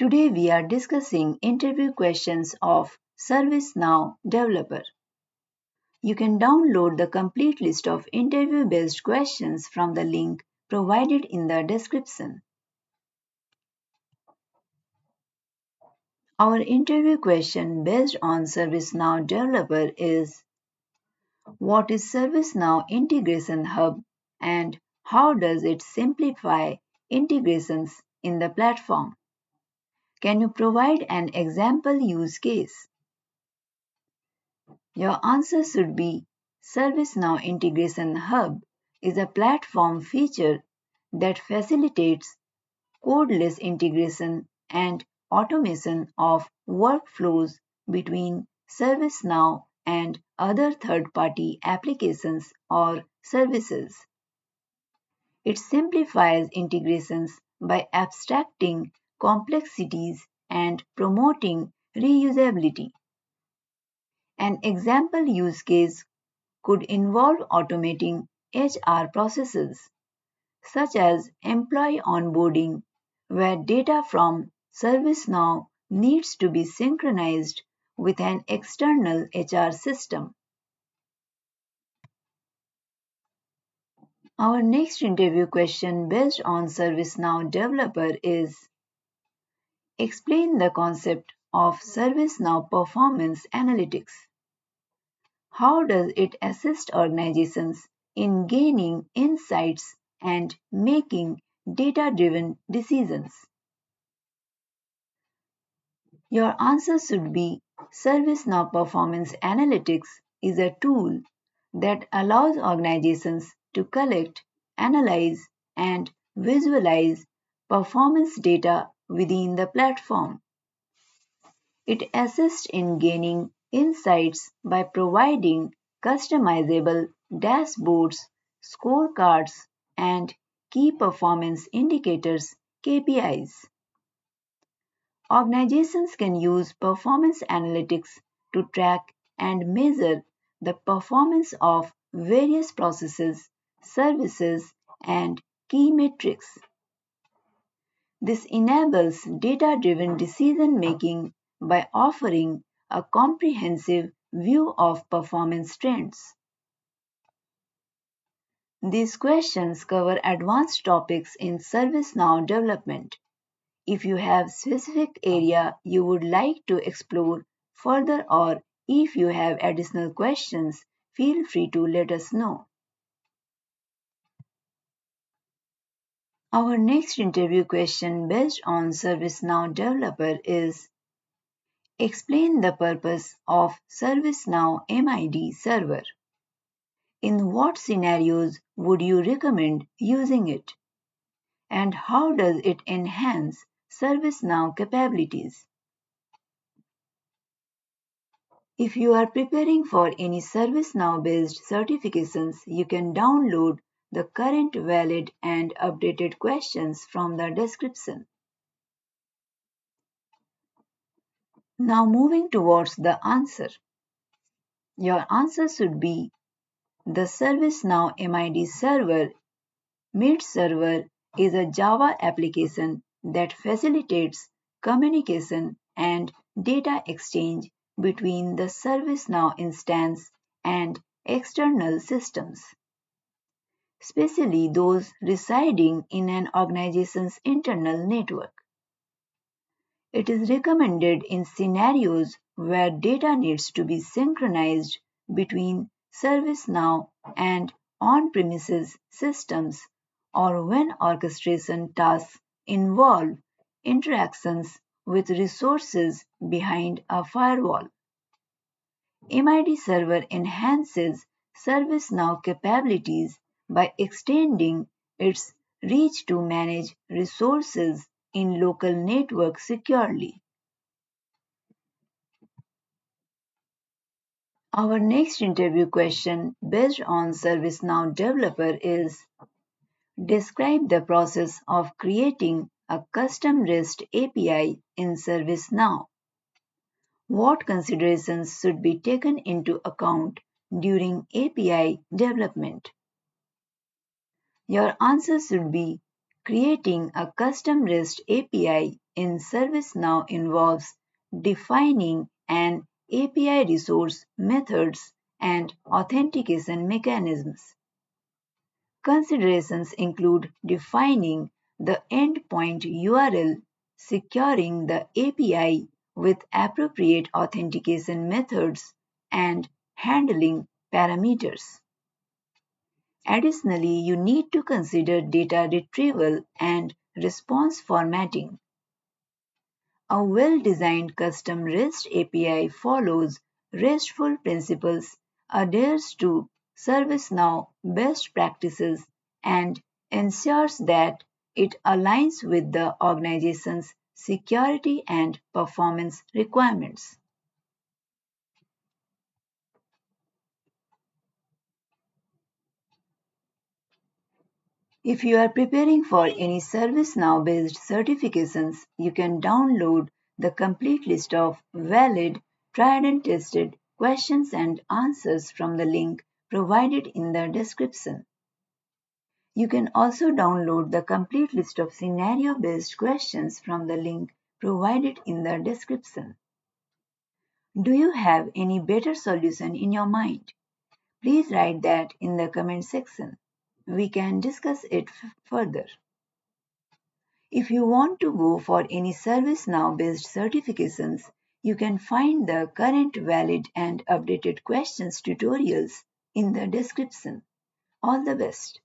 Today we are discussing interview questions of ServiceNow developer. You can download the complete list of interview-based questions from the link provided in the description. Our interview question based on ServiceNow developer is: what is ServiceNow Integration Hub and how does it simplify integrations in the platform? Can you provide an example use case? Your answer should be: ServiceNow Integration Hub is a platform feature that facilitates codeless integration and automation of workflows between ServiceNow and other third-party applications or services. It simplifies integrations by abstracting complexities and promoting reusability. An example use case could involve automating HR processes, such as employee onboarding, where data from ServiceNow needs to be synchronized with an external HR system. Our next interview question based on ServiceNow developer is: explain the concept of ServiceNow performance analytics. How does it assist organizations in gaining insights and making data-driven decisions? Your answer should be: ServiceNow Performance Analytics is a tool that allows organizations to collect, analyze, and visualize performance data within the platform. It assists in gaining insights by providing customizable dashboards, scorecards, and key performance indicators (KPIs). Organizations can use performance analytics to track and measure the performance of various processes, services, and key metrics. This enables data-driven decision-making by offering a comprehensive view of performance trends. These questions cover advanced topics in ServiceNow development. If you have specific area you would like to explore further, or if you have additional questions, feel free to let us know. Our next interview question based on ServiceNow developer is: explain the purpose of ServiceNow MID server. In what scenarios would you recommend using it? And how does it enhance ServiceNow capabilities? If you are preparing for any ServiceNow-based certifications, you can download the current valid and updated questions from the description. Now moving towards the answer. Your answer should be: the ServiceNow MID server MID server is a Java application that facilitates communication and data exchange between the ServiceNow instance and external systems, especially those residing in an organization's internal network. It is recommended in scenarios where data needs to be synchronized between ServiceNow and on-premises systems, or when orchestration tasks involve interactions with resources behind a firewall. MID Server enhances ServiceNow capabilities by extending its reach to manage resources in local networks securely. Our next interview question based on ServiceNow developer is: describe the process of creating a custom REST API in ServiceNow. What considerations should be taken into account during API development? Your answer should be: creating a custom REST API in ServiceNow involves defining an API resource, methods, and authentication mechanisms. Considerations include defining the endpoint URL, securing the API with appropriate authentication methods, and handling parameters. Additionally, you need to consider data retrieval and response formatting. A well-designed custom REST API follows RESTful principles, adheres to ServiceNow best practices, and ensures that it aligns with the organization's security and performance requirements. If you are preparing for any ServiceNow based certifications, you can download the complete list of valid, tried and tested questions and answers from the link provided in the description. You can also download the complete list of scenario based questions from the link provided in the description. Do you have any better solution in your mind? Please write that in the comment section. We can discuss it further. If you want to go for any ServiceNow based certifications, you can find the current valid and updated questions tutorials in the description. All the best.